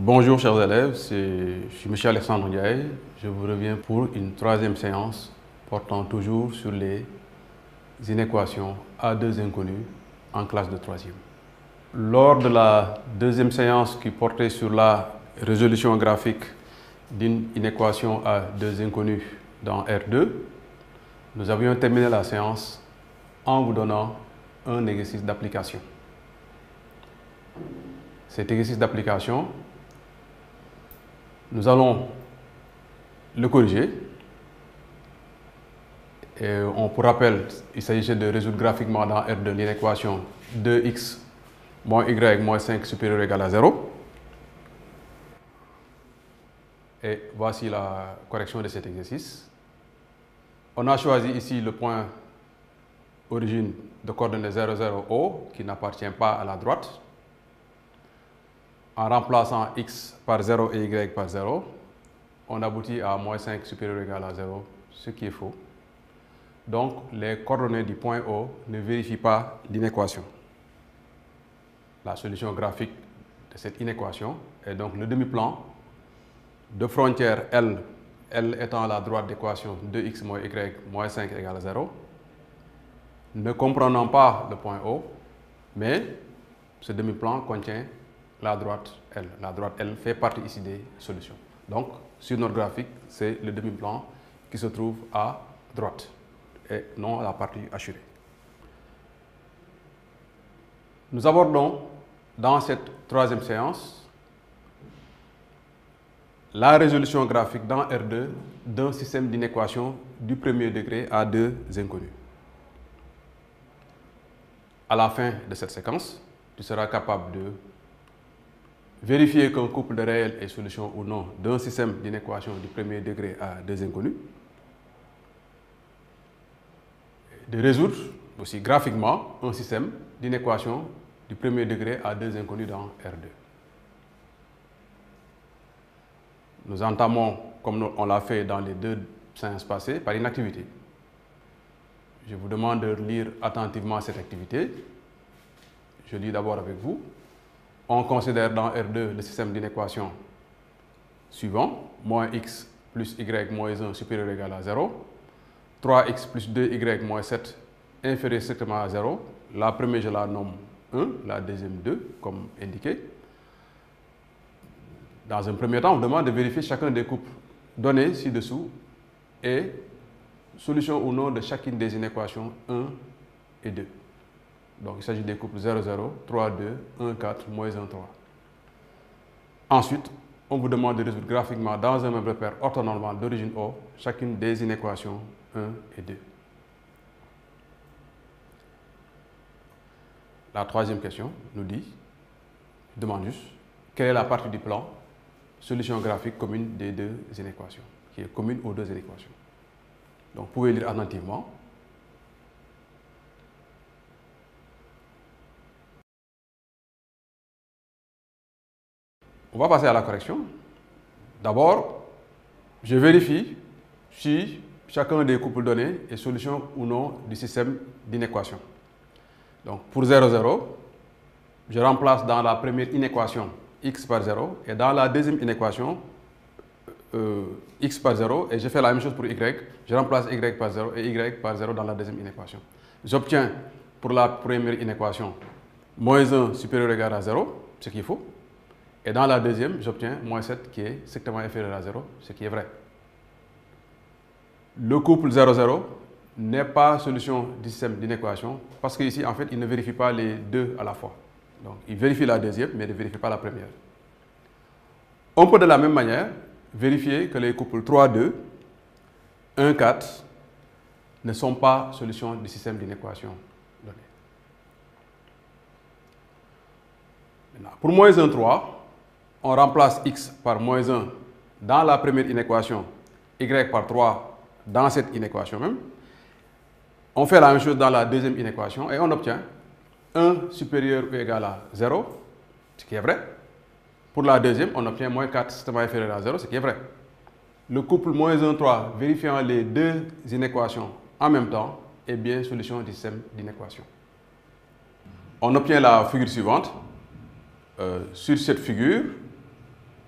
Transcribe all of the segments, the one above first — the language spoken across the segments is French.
Bonjour chers élèves, je suis M. Alexandre Ndiaye. Je vous reviens pour une troisième séance portant toujours sur les inéquations à deux inconnues en classe de troisième. Lors de la deuxième séance qui portait sur la résolution graphique d'une inéquation à deux inconnues dans R2, nous avions terminé la séance en vous donnant un exercice d'application. Cet exercice d'application, nous allons le corriger. Et pour rappel, il s'agissait de résoudre graphiquement dans R2 l'inéquation 2x moins y moins 5 supérieur ou égal à 0. Et voici la correction de cet exercice. On a choisi ici le point origine de coordonnées 0, 0, O qui n'appartient pas à la droite. En remplaçant x par 0 et y par 0, on aboutit à moins 5 supérieur ou égal à 0, ce qui est faux. Donc, les coordonnées du point O ne vérifient pas l'inéquation. La solution graphique de cette inéquation est donc le demi-plan de frontière L, L étant la droite d'équation 2x moins y moins 5 égale à 0, ne comprenant pas le point O, mais ce demi-plan contient la droite L. La droite L fait partie ici des solutions. Donc, sur notre graphique, c'est le demi-plan qui se trouve à droite et non la partie assurée. Nous abordons dans cette troisième séance la résolution graphique dans R2 d'un système d'inéquation du premier degré à deux inconnues. À la fin de cette séquence, tu seras capable de vérifier qu'un couple de réels est solution ou non d'un système d'inéquation du premier degré à deux inconnues, de résoudre aussi graphiquement un système d'inéquation du premier degré à deux inconnues dans R2. Nous entamons, comme on l'a fait dans les deux séances passées, par une activité. Je vous demande de lire attentivement cette activité. Je lis d'abord avec vous. On considère dans R2 le système d'inéquation suivant, moins x plus y moins 1 supérieur ou égal à 0, 3x plus 2y moins 7 inférieur strictement à 0. La première, je la nomme 1, la deuxième 2, comme indiqué. Dans un premier temps, on demande de vérifier chacun des couples donnés ci-dessous et solution ou non de chacune des inéquations 1 et 2. Donc, il s'agit des couples 0, 0, 3, 2, 1, 4, moins 1, 3. Ensuite, on vous demande de résoudre graphiquement dans un même repère orthonormal d'origine O chacune des inéquations 1 et 2. La troisième question nous demande juste quelle est la partie du plan solution graphique commune des deux inéquations, qui est commune aux deux inéquations. Donc, vous pouvez lire attentivement. On va passer à la correction. D'abord, je vérifie si chacun des couples donnés est solution ou non du système d'inéquation. Donc, pour 0, 0, je remplace dans la première inéquation x par 0 et dans la deuxième inéquation x par 0 et je fais la même chose pour y. Je remplace y par 0 et y par 0 dans la deuxième inéquation. J'obtiens pour la première inéquation moins 1 supérieur ou égal à 0, ce qui est faux. Et dans la deuxième, j'obtiens moins 7 qui est strictement inférieur à 0, ce qui est vrai. Le couple 0, 0 n'est pas solution du système d'inéquation parce qu'ici, en fait, il ne vérifie pas les deux à la fois. Donc, il vérifie la deuxième, mais ne vérifie pas la première. On peut de la même manière vérifier que les couples 3, 2, 1, 4 ne sont pas solution du système d'inéquation donné. Maintenant, pour moins 1, 3, on remplace x par moins 1 dans la première inéquation, y par 3 dans cette inéquation même. On fait la même chose dans la deuxième inéquation et on obtient 1 supérieur ou égal à 0, ce qui est vrai. Pour la deuxième, on obtient moins 4 strictement inférieur à 0, ce qui est vrai. Le couple moins 1, 3 vérifiant les deux inéquations en même temps est bien solution du système d'inéquation. On obtient la figure suivante. Sur cette figure,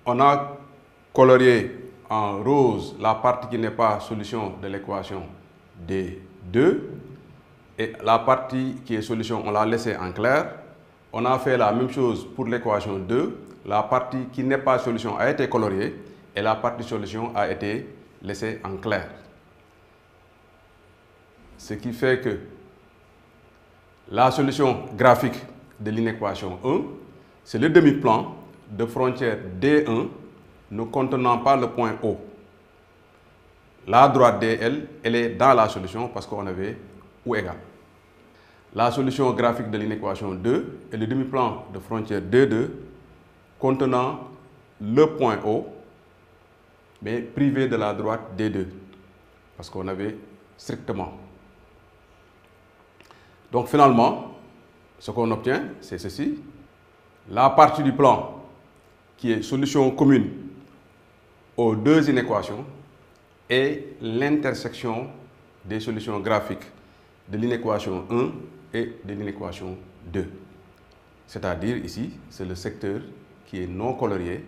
on a colorié en rose la partie qui n'est pas solution de l'équation D2 et la partie qui est solution, on l'a laissée en clair. On a fait la même chose pour l'équation 2. La partie qui n'est pas solution a été coloriée et la partie solution a été laissée en clair. Ce qui fait que la solution graphique de l'inéquation 1, c'est le demi-plan de frontière D1 ne contenant pas le point O. La droite DL, elle est dans la solution parce qu'on avait ou égal. La solution graphique de l'inéquation 2 est le demi-plan de frontière D2 contenant le point O, mais privé de la droite D2, parce qu'on avait strictement. Donc finalement, ce qu'on obtient, c'est ceci. La partie du plan qui est solution commune aux deux inéquations est l'intersection des solutions graphiques de l'inéquation 1 et de l'inéquation 2. C'est-à-dire ici, c'est le secteur qui est non colorié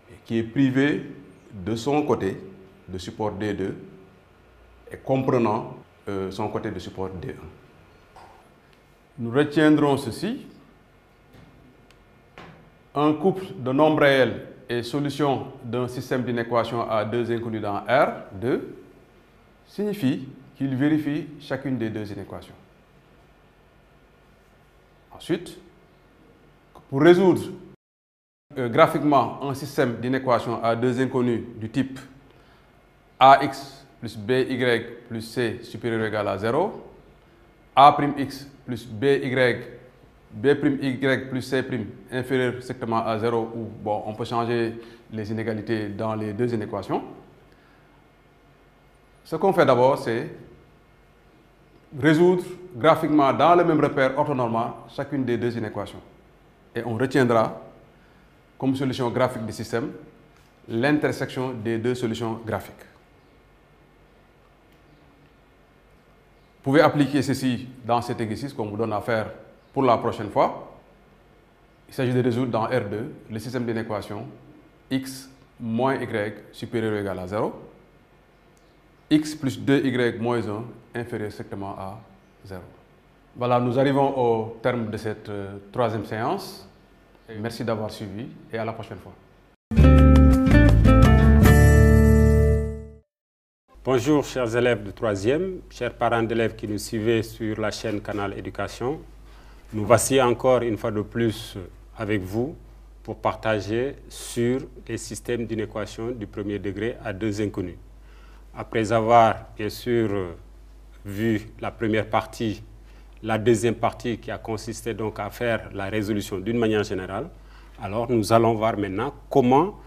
et qui est privé de son côté de support D2 et comprenant son côté de support D1. Nous retiendrons ceci. Un couple de nombres réels est solution d'un système d'inéquation à deux inconnus dans R2 signifie qu'il vérifie chacune des deux inéquations. Ensuite, pour résoudre graphiquement un système d'inéquation à deux inconnus du type AX plus BY plus C supérieur ou égal à 0, A'X plus BY plus C' inférieur strictement à 0, ou bon, on peut changer les inégalités dans les deux inéquations. Ce qu'on fait d'abord, c'est résoudre graphiquement dans le même repère orthonormal chacune des deux inéquations. Et on retiendra comme solution graphique du système l'intersection des deux solutions graphiques. Vous pouvez appliquer ceci dans cet exercice qu'on vous donne à faire pour la prochaine fois. Il s'agit de résoudre dans R2 le système d'inéquation x moins y supérieur ou égal à 0, x plus 2y moins 1 inférieur strictement à 0. Voilà, nous arrivons au terme de cette troisième séance. Merci d'avoir suivi et à la prochaine fois. Bonjour chers élèves de 3e, chers parents d'élèves qui nous suivez sur la chaîne Canal Éducation. Nous voici encore une fois de plus avec vous pour partager sur les systèmes d'inéquation du premier degré à deux inconnus. Après avoir bien sûr vu la première partie, la deuxième partie qui a consisté donc à faire la résolution d'une manière générale, alors nous allons voir maintenant comment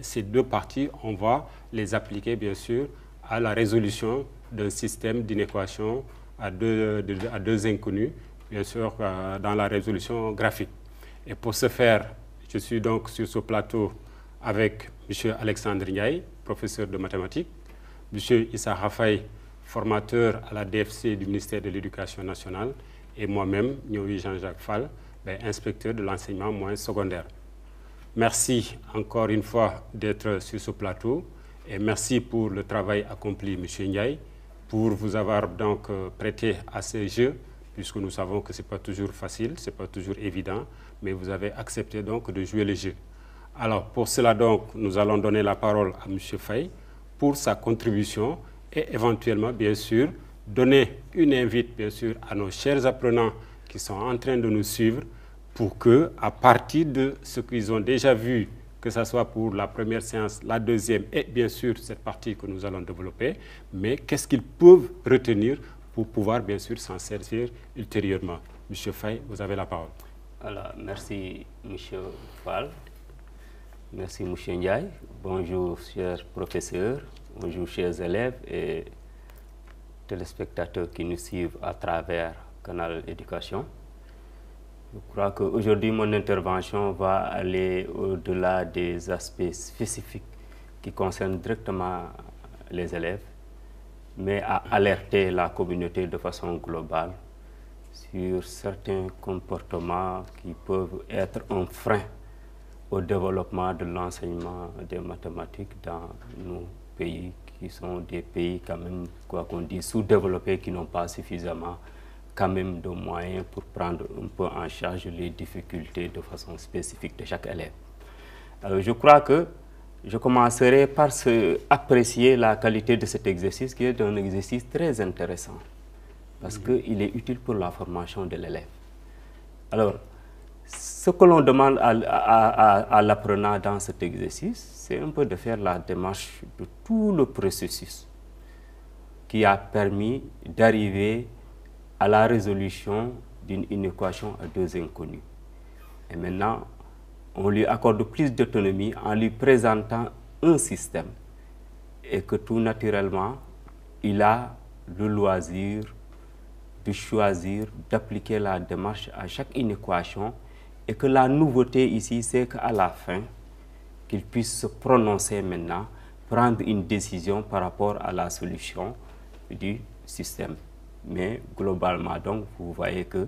ces deux parties, on va les appliquer bien sûr à la résolution d'un système d'inéquation à deux inconnus, bien sûr dans la résolution graphique. Et pour ce faire, je suis donc sur ce plateau avec M. Alexandre Ndiaye, professeur de mathématiques, M. Issa Rafaï, formateur à la DFC du ministère de l'Éducation nationale, et moi-même, Nyoui Jean-Jacques Fall, inspecteur de l'enseignement moyen secondaire. Merci encore une fois d'être sur ce plateau et merci pour le travail accompli, M. Ndiaye, pour vous avoir donc prêté à ce jeu, puisque nous savons que ce n'est pas toujours facile, ce n'est pas toujours évident, mais vous avez accepté donc de jouer le jeu. Alors, pour cela donc, nous allons donner la parole à M. Faye pour sa contribution et éventuellement, bien sûr, donner une invite, bien sûr, à nos chers apprenants qui sont en train de nous suivre pour que, à partir de ce qu'ils ont déjà vu, que ce soit pour la première séance, la deuxième et bien sûr cette partie que nous allons développer, mais qu'est-ce qu'ils peuvent retenir pour pouvoir, bien sûr, s'en servir ultérieurement. Monsieur Faye, vous avez la parole. Alors, merci, M. Fall. Merci, M. Ndiaye. Bonjour, chers professeurs. Bonjour, chers élèves et téléspectateurs qui nous suivent à travers Canal Éducation. Je crois qu'aujourd'hui, mon intervention va aller au-delà des aspects spécifiques qui concernent directement les élèves, mais à alerter la communauté de façon globale sur certains comportements qui peuvent être un frein au développement de l'enseignement des mathématiques dans nos pays qui sont des pays quand même, quoi qu'on dise, sous-développés, qui n'ont pas suffisamment quand même de moyens pour prendre un peu en charge les difficultés de façon spécifique de chaque élève. Alors je crois que je commencerai par apprécier la qualité de cet exercice, qui est un exercice très intéressant, parce qu'il est utile pour la formation de l'élève. Alors, ce que l'on demande à l'apprenant dans cet exercice, c'est un peu de faire la démarche de tout le processus qui a permis d'arriver à la résolution d'une équation à deux inconnus. Et maintenant, on lui accorde plus d'autonomie en lui présentant un système, et que tout naturellement, il a le loisir de choisir, d'appliquer la démarche à chaque inéquation, et que la nouveauté ici, c'est qu'à la fin, qu'il puisse se prononcer maintenant, prendre une décision par rapport à la solution du système. Mais globalement, donc, vous voyez que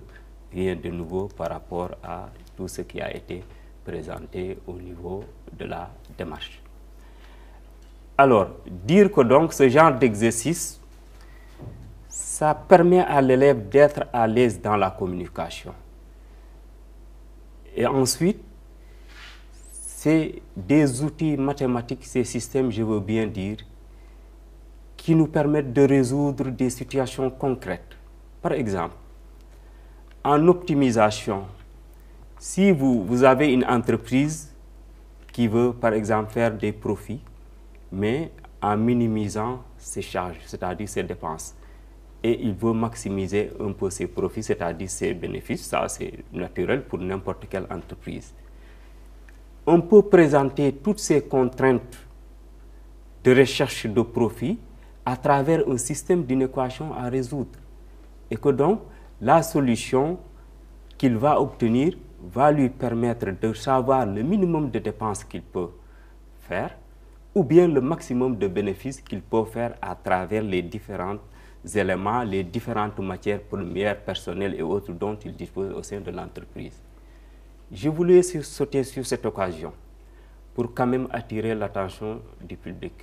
rien de nouveau par rapport à tout ce qui a été présenté au niveau de la démarche. Alors, dire que donc ce genre d'exercice, ça permet à l'élève d'être à l'aise dans la communication. Et ensuite, c'est des outils mathématiques, ces systèmes, je veux bien dire, qui nous permettent de résoudre des situations concrètes. Par exemple, en optimisation, si vous avez une entreprise qui veut, par exemple, faire des profits, mais en minimisant ses charges, c'est-à-dire ses dépenses, et il veut maximiser un peu ses profits, c'est-à-dire ses bénéfices, ça c'est naturel pour n'importe quelle entreprise. On peut présenter toutes ces contraintes de recherche de profit à travers un système d'inéquation à résoudre. Et que donc, la solution qu'il va obtenir va lui permettre de savoir le minimum de dépenses qu'il peut faire, ou bien le maximum de bénéfices qu'il peut faire à travers les différents éléments, les différentes matières premières, personnelles et autres dont il dispose au sein de l'entreprise. Je voulais sauter sur cette occasion pour quand même attirer l'attention du public,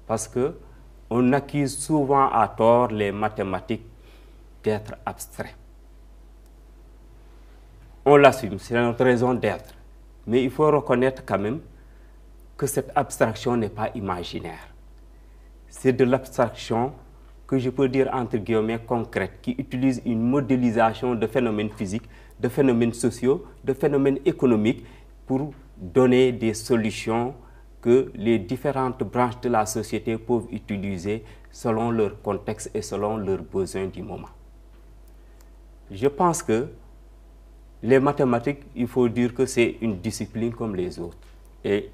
parce qu'on accuse souvent à tort les mathématiques d'être abstraits. On l'assume, c'est notre raison d'être, mais il faut reconnaître quand même que cette abstraction n'est pas imaginaire. C'est de l'abstraction que je peux dire entre guillemets concrète, qui utilise une modélisation de phénomènes physiques, de phénomènes sociaux, de phénomènes économiques pour donner des solutions que les différentes branches de la société peuvent utiliser selon leur contexte et selon leurs besoins du moment. Je pense que les mathématiques, il faut dire que c'est une discipline comme les autres. Et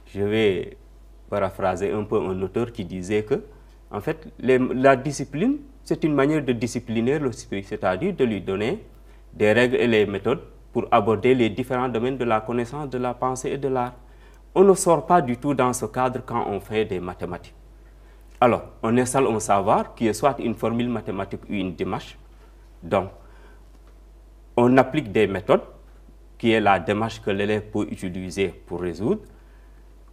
je vais paraphraser un peu un auteur qui disait que, en fait, la discipline, c'est une manière de discipliner l'esprit, c'est-à-dire de lui donner des règles et les méthodes pour aborder les différents domaines de la connaissance, de la pensée et de l'art. On ne sort pas du tout dans ce cadre quand on fait des mathématiques. Alors, on installe un savoir qui est soit une formule mathématique ou une démarche. Donc, on applique des méthodes, qui est la démarche que l'élève peut utiliser pour résoudre,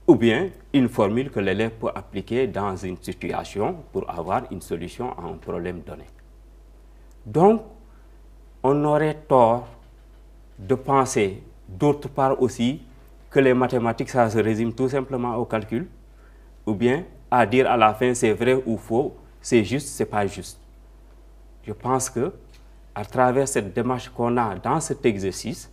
ou bien une formule que l'élève peut appliquer dans une situation pour avoir une solution à un problème donné. Donc, on aurait tort de penser, d'autre part aussi, que les mathématiques, ça se résume tout simplement au calcul, ou bien à dire à la fin c'est vrai ou faux, c'est juste, c'est pas juste. Je pense que à travers cette démarche qu'on a dans cet exercice,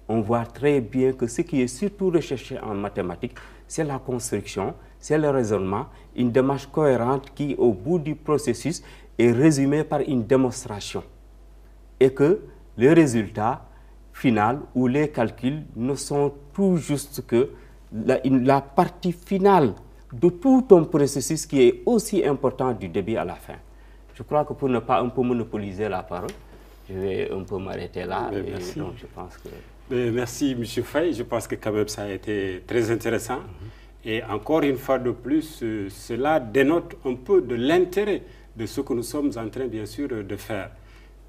on voit très bien que ce qui est surtout recherché en mathématiques, c'est la construction, c'est le raisonnement, une démarche cohérente qui, au bout du processus, est résumée par une démonstration. Et que le résultat final ou les calculs ne sont tout juste que la partie finale de tout un processus qui est aussi important du début à la fin. Je crois que pour ne pas un peu monopoliser la parole, je vais un peu m'arrêter là. Merci. Donc je pense que... Merci, M. Faye. Je pense que quand même ça a été très intéressant. Et encore une fois de plus, cela dénote un peu de l'intérêt de ce que nous sommes en train, bien sûr, de faire.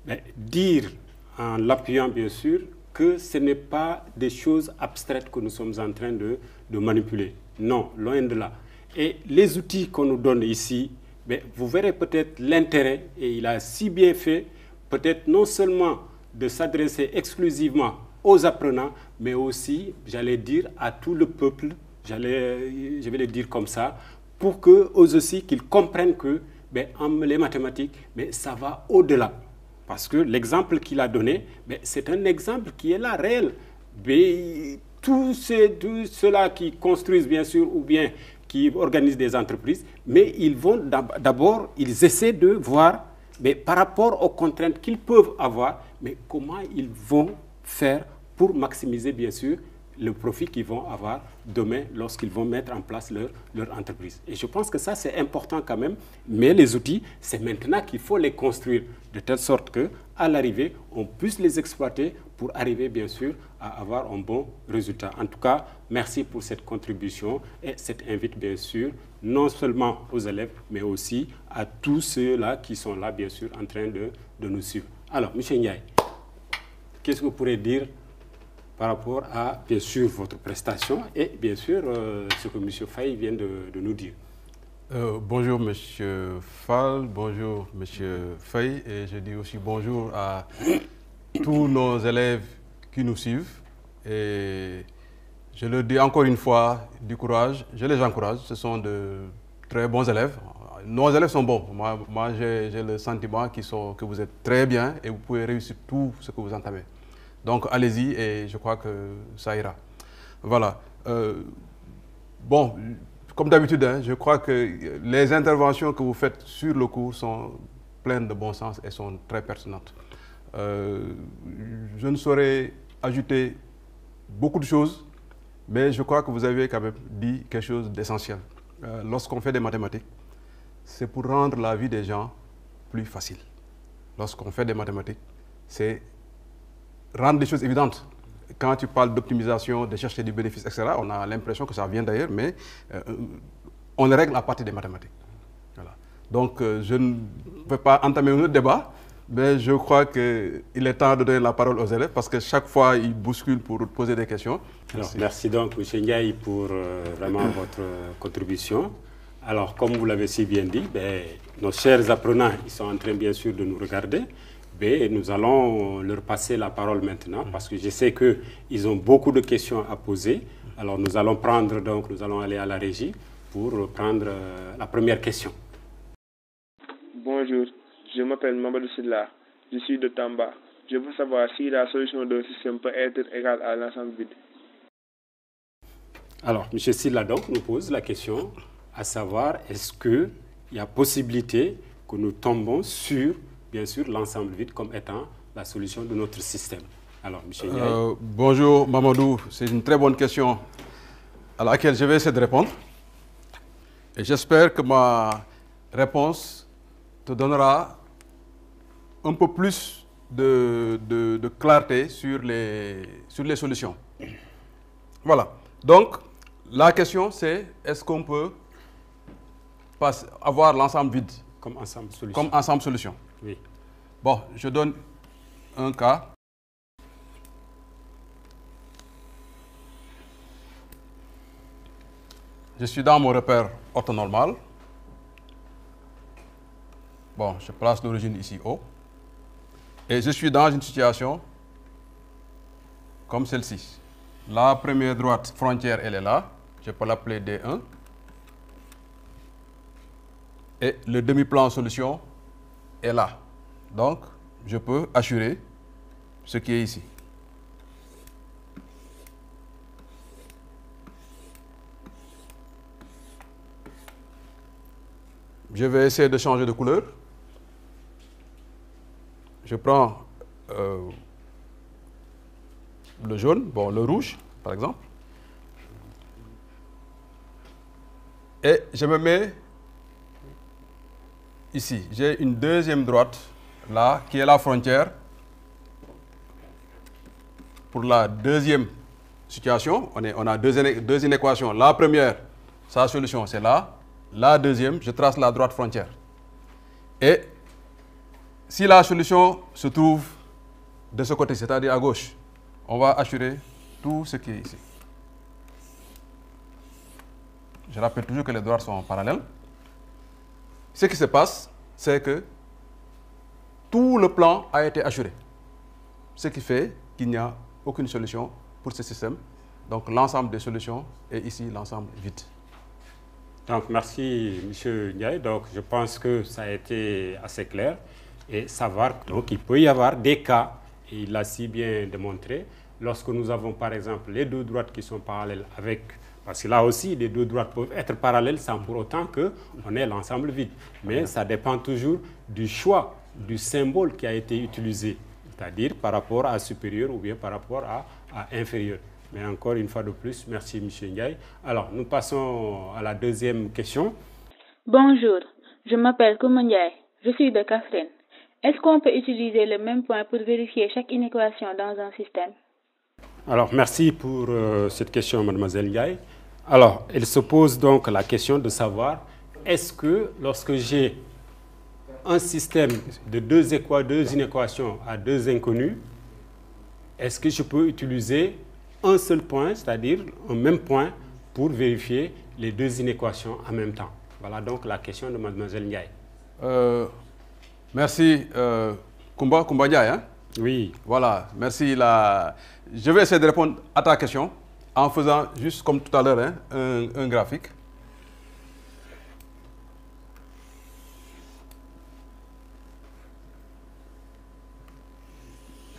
Mais dire, en l'appuyant, bien sûr, que ce n'est pas des choses abstraites que nous sommes en train de manipuler. Non, loin de là. Et les outils qu'on nous donne ici, mais vous verrez peut-être l'intérêt, et il a si bien fait, peut-être non seulement de s'adresser exclusivement aux apprenants, mais aussi, j'allais dire, à tout le peuple, je vais le dire comme ça, pour qu'eux aussi qu'ils comprennent que les mathématiques, ça va au-delà. Parce que l'exemple qu'il a donné, c'est un exemple qui est là, réel. Tous ceux-là qui construisent, bien sûr, ou bien qui organisent des entreprises, mais ils vont d'abord, ils essaient de voir, par rapport aux contraintes qu'ils peuvent avoir, mais comment ils vont faire pour maximiser, bien sûr, le profit qu'ils vont avoir demain lorsqu'ils vont mettre en place leur entreprise. Et je pense que ça, c'est important quand même. Mais les outils, c'est maintenant qu'il faut les construire de telle sorte qu'à l'arrivée, on puisse les exploiter pour arriver, bien sûr, à avoir un bon résultat. En tout cas, merci pour cette contribution et cette invite, bien sûr, non seulement aux élèves, mais aussi à tous ceux-là qui sont là, bien sûr, en train de nous suivre. Alors, M. Ndiaye, qu'est-ce que vous pourrez dire par rapport à, bien sûr, votre prestation et, bien sûr, ce que M. Faye vient de nous dire? Bonjour, M. Fall, bonjour, M. Faye, et je dis aussi bonjour à tous nos élèves qui nous suivent. Et je leur dis encore une fois du courage, je les encourage, ce sont de très bons élèves. Nos élèves sont bons. Moi j'ai le sentiment que vous êtes très bien et vous pouvez réussir tout ce que vous entamez. Donc allez-y et je crois que ça ira. Voilà. Bon, comme d'habitude, hein, je crois que les interventions que vous faites sur le cours sont pleines de bon sens et sont très pertinentes. Je ne saurais ajouter beaucoup de choses, mais je crois que vous avez quand même dit quelque chose d'essentiel. Lorsqu'on fait des mathématiques, c'est pour rendre la vie des gens plus facile. Lorsqu'on fait des mathématiques, c'est rendre les choses évidentes. Quand tu parles d'optimisation, de chercher du bénéfice, etc., on a l'impression que ça vient d'ailleurs, mais on les règle à partir des mathématiques. Voilà. Donc, je ne vais pas entamer un autre débat, mais je crois qu'il est temps de donner la parole aux élèves parce que chaque fois, ils bousculent pour poser des questions. Alors, merci donc, M. Ndiaye, pour vraiment votre contribution. Alors, comme vous l'avez si bien dit, nos chers apprenants, ils sont en train, bien sûr, de nous regarder. Nous allons leur passer la parole maintenant parce que je sais qu'ils ont beaucoup de questions à poser. Alors, nous allons aller à la régie pour prendre la première question. Bonjour, je m'appelle Mamadou Sidla, je suis de Tamba. Je veux savoir si la solution d'un système peut être égale à l'ensemble vide. Alors, M. Sidla donc nous pose la question, à savoir, est-ce qu'il y a possibilité que nous tombons sur, bien sûr, l'ensemble vide comme étant la solution de notre système? Alors, M. Ndiaye. Bonjour Mamadou, c'est une très bonne question à laquelle je vais essayer de répondre. Et j'espère que ma réponse te donnera un peu plus de clarté sur les solutions. Voilà. Donc, la question c'est, est-ce qu'on peut avoir l'ensemble vide comme ensemble solution? Comme ensemble solution. Oui. Bon, je donne un cas. Je suis dans mon repère orthonormal. Bon, je place l'origine ici O. Et je suis dans une situation comme celle-ci. La première droite frontière, elle est là. Je peux l'appeler D1. Et le demi-plan solution est là. Donc, je peux assurer ce qui est ici. Je vais essayer de changer de couleur. Je prends le jaune, bon, le rouge, par exemple. Et je me mets ici. J'ai une deuxième droite, là, qui est la frontière pour la deuxième situation. On a deux inéquations. La première, sa solution, c'est là. La deuxième, je trace la droite frontière. Et si la solution se trouve de ce côté, c'est-à-dire à gauche, on va assurer tout ce qui est ici. Je rappelle toujours que les droites sont parallèles. Ce qui se passe, c'est que tout le plan a été assuré. Ce qui fait qu'il n'y a aucune solution pour ce système. Donc l'ensemble des solutions est ici, l'ensemble vide. Donc merci M. Ndiaye. Donc je pense que ça a été assez clair. Et savoir, donc il peut y avoir des cas, et il l'a si bien démontré, lorsque nous avons par exemple les deux droites qui sont parallèles avec, parce que là aussi les deux droites peuvent être parallèles sans pour autant qu'on ait l'ensemble vide. Mais ça dépend toujours du choix du symbole qui a été utilisé, c'est-à-dire par rapport à supérieur ou bien par rapport à inférieur. Mais encore une fois de plus, merci M. Ndiaye. Alors, nous passons à la deuxième question. Bonjour, je m'appelle Kouma Ndiaye, je suis de Kaffrine. Est-ce qu'on peut utiliser le même point pour vérifier chaque inéquation dans un système? Alors, merci pour cette question, mademoiselle Ndiaye. Alors, il se pose donc la question de savoir, est-ce que lorsque j'ai un système de deux inéquations à deux inconnus, est-ce que je peux utiliser un seul point, c'est-à-dire un même point, pour vérifier les deux inéquations en même temps? Voilà donc la question de mademoiselle Ndiaye. Merci, Koumba Ndiaye. Hein? Oui. Voilà, merci. Je vais essayer de répondre à ta question en faisant juste comme tout à l'heure hein, un graphique.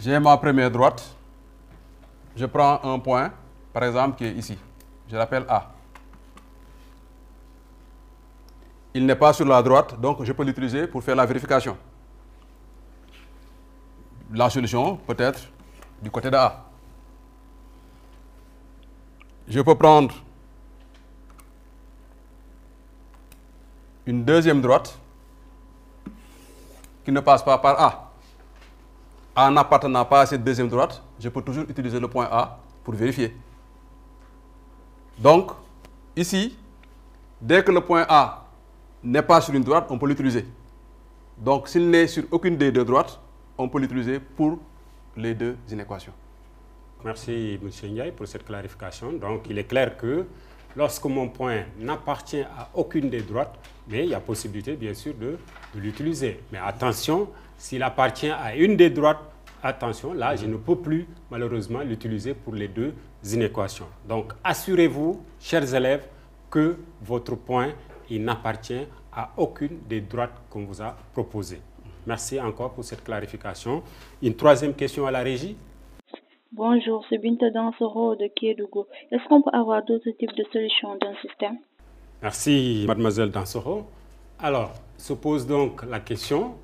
J'ai ma première droite. Je prends un point, par exemple, qui est ici. Je l'appelle A. Il n'est pas sur la droite, donc je peux l'utiliser pour faire la vérification. La solution peut être du côté de A. Je peux prendre une deuxième droite qui ne passe pas par A. En n'appartenant pas à cette deuxième droite, je peux toujours utiliser le point A pour vérifier. Donc, ici, dès que le point A n'est pas sur une droite, on peut l'utiliser. Donc, s'il n'est sur aucune des deux droites, on peut l'utiliser pour les deux inéquations. Merci, M. Ndiaye, pour cette clarification. Donc, il est clair que lorsque mon point n'appartient à aucune des droites, mais il y a possibilité, bien sûr, de l'utiliser. Mais attention, s'il appartient à une des droites, attention, là, je ne peux plus, malheureusement, l'utiliser pour les deux inéquations. Donc, assurez-vous, chers élèves, que votre point, il n'appartient à aucune des droites qu'on vous a proposées. Merci encore pour cette clarification. Une troisième question à la régie. Bonjour, c'est Binta Dansoro de Kédougou. Est-ce qu'on peut avoir d'autres types de solutions d'un système? Merci, mademoiselle Dansoro. Alors, se pose donc la question,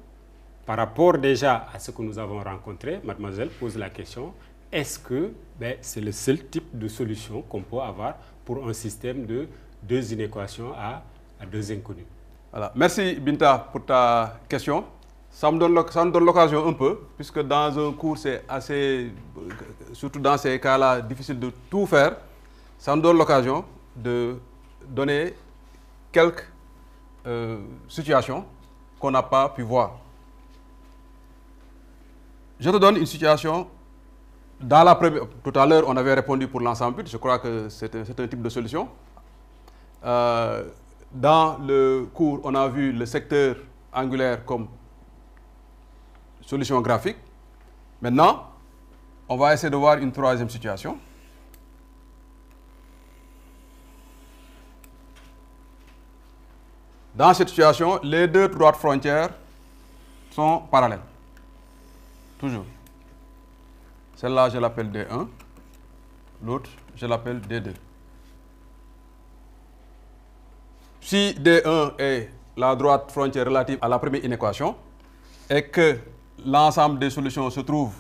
par rapport déjà à ce que nous avons rencontré, mademoiselle pose la question, est-ce que c'est le seul type de solution qu'on peut avoir pour un système de deux inéquations à deux inconnus? Voilà. Merci Binta pour ta question. Ça me donne l'occasion un peu, puisque dans un cours, c'est assez, surtout dans ces cas-là, difficile de tout faire. Ça me donne l'occasion de donner quelques situations qu'on n'a pas pu voir. Je te donne une situation. Dans la première, tout à l'heure, on avait répondu pour l'ensemble. Je crois que c'est un type de solution. Dans le cours, on a vu le secteur angulaire comme solution graphique. Maintenant, on va essayer de voir une troisième situation. Dans cette situation, les deux droites frontières sont parallèles. Toujours. Celle-là, je l'appelle D1. L'autre, je l'appelle D2. Si D1 est la droite frontière relative à la première inéquation et que l'ensemble des solutions se trouve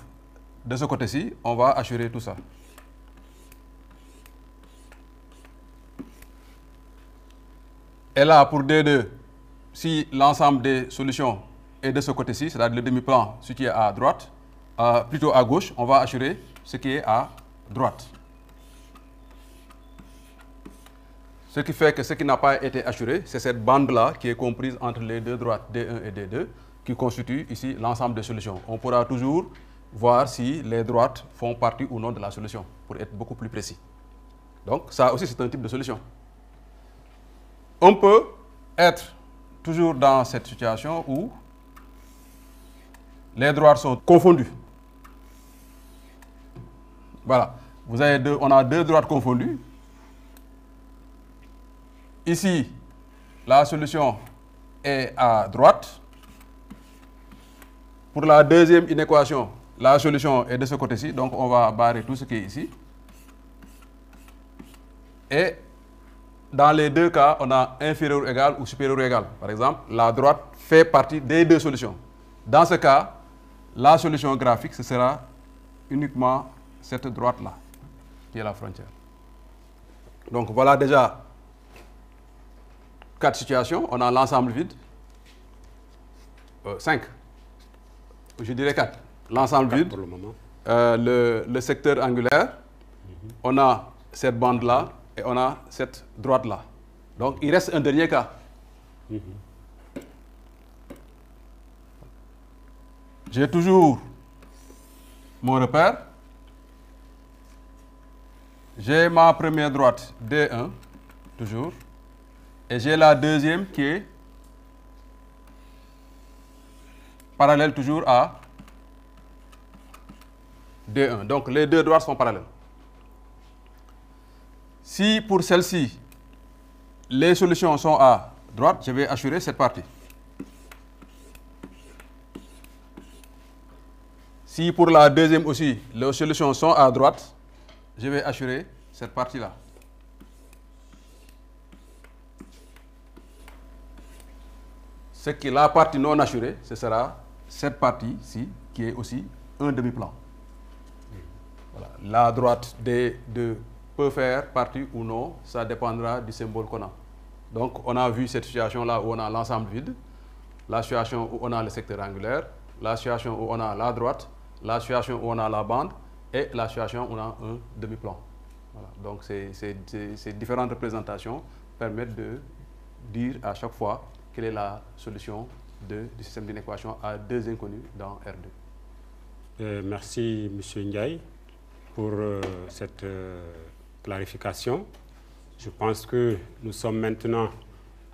de ce côté-ci, on va assurer tout ça. Et là, pour D2, si l'ensemble des solutions est de ce côté-ci, c'est-à-dire le demi-plan situé à droite, plutôt à gauche, on va assurer ce qui est à droite. Ce qui fait que ce qui n'a pas été assuré, c'est cette bande-là qui est comprise entre les deux droites D1 et D2, qui constitue ici l'ensemble des solutions. On pourra toujours voir si les droites font partie ou non de la solution, pour être beaucoup plus précis. Donc, ça aussi, c'est un type de solution. On peut être toujours dans cette situation où les droites sont confondues. Voilà. On a deux droites confondues. Ici, la solution est à droite. Pour la deuxième inéquation, la solution est de ce côté-ci. Donc, on va barrer tout ce qui est ici. Et dans les deux cas, on a inférieur ou égal ou supérieur ou égal. Par exemple, la droite fait partie des deux solutions. Dans ce cas, la solution graphique, ce sera uniquement cette droite-là, qui est la frontière. Donc, voilà déjà 4 situations. On a l'ensemble vide. 5. Je dirais 4. L'ensemble vide. Pour le moment. Le secteur angulaire. On a cette bande-là. Et on a cette droite-là. Donc, il reste un dernier cas. J'ai toujours mon repère. J'ai ma première droite D1, toujours. Et j'ai la deuxième qui est parallèle toujours à D1. Donc, les deux droites sont parallèles. Si pour celle-ci, les solutions sont à droite, je vais assurer cette partie. Si pour la deuxième aussi, les solutions sont à droite, je vais assurer cette partie-là. Ce qui est la partie non assurée, ce sera cette partie-ci, qui est aussi un demi-plan. Voilà. La droite des deux peut faire partie ou non, ça dépendra du symbole qu'on a. Donc, on a vu cette situation-là où on a l'ensemble vide, la situation où on a le secteur angulaire, la situation où on a la droite, la situation où on a la bande et la situation où on a un demi-plan. Voilà. Donc, ces différentes représentations permettent de dire à chaque fois quelle est la solution du système d'inéquation à deux inconnus dans R2. Merci, M. Ndiaye, pour cette clarification. Je pense que nous sommes maintenant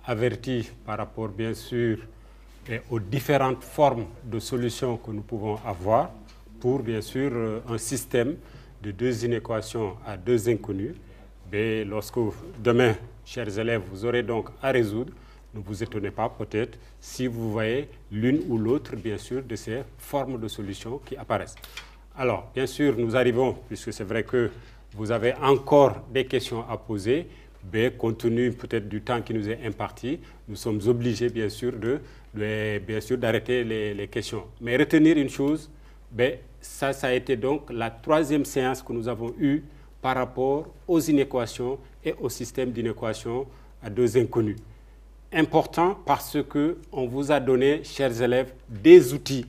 avertis par rapport, bien sûr, aux différentes formes de solutions que nous pouvons avoir pour, bien sûr, un système de deux inéquations à deux inconnus. Mais lorsque demain, chers élèves, vous aurez donc à résoudre, ne vous étonnez pas peut-être si vous voyez l'une ou l'autre, bien sûr, de ces formes de solutions qui apparaissent. Alors, bien sûr, nous arrivons, puisque c'est vrai que vous avez encore des questions à poser, mais compte tenu peut-être du temps qui nous est imparti, nous sommes obligés, bien sûr, d'arrêter les questions. Mais retenir une chose, ça a été donc la troisième séance que nous avons eue par rapport aux inéquations et au système d'inéquation à deux inconnus. Important parce qu'on vous a donné, chers élèves, des outils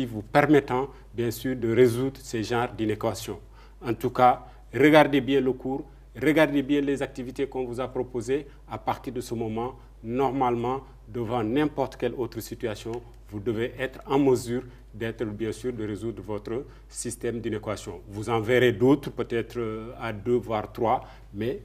vous permettant, bien sûr, de résoudre ces genres d'inéquations. En tout cas, regardez bien le cours, regardez bien les activités qu'on vous a proposées. À partir de ce moment, normalement, devant n'importe quelle autre situation, vous devez être en mesure d'être, bien sûr, de résoudre votre système d'inéquation. Vous en verrez d'autres, peut-être à 2, voire 3, mais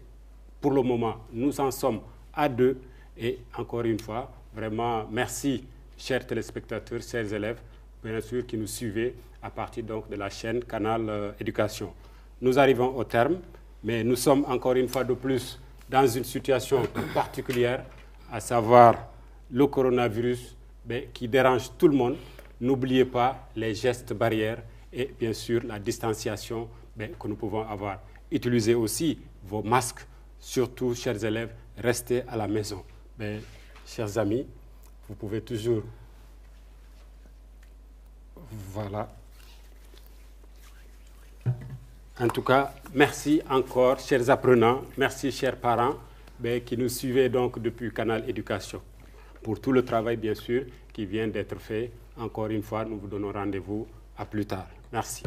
pour le moment, nous en sommes à 2. Et encore une fois, vraiment, merci, chers téléspectateurs, chers élèves, bien sûr, qui nous suivez à partir donc de la chaîne Canal Éducation. Nous arrivons au terme, mais nous sommes encore une fois de plus dans une situation particulière, à savoir le coronavirus qui dérange tout le monde. N'oubliez pas les gestes barrières et bien sûr la distanciation que nous pouvons avoir. Utilisez aussi vos masques, surtout, chers élèves, restez à la maison. Chers amis, vous pouvez toujours... Voilà. En tout cas, merci encore, chers apprenants, merci, chers parents, qui nous suivez donc depuis Canal Éducation. Pour tout le travail, bien sûr, qui vient d'être fait. Encore une fois, nous vous donnons rendez-vous à plus tard. Merci.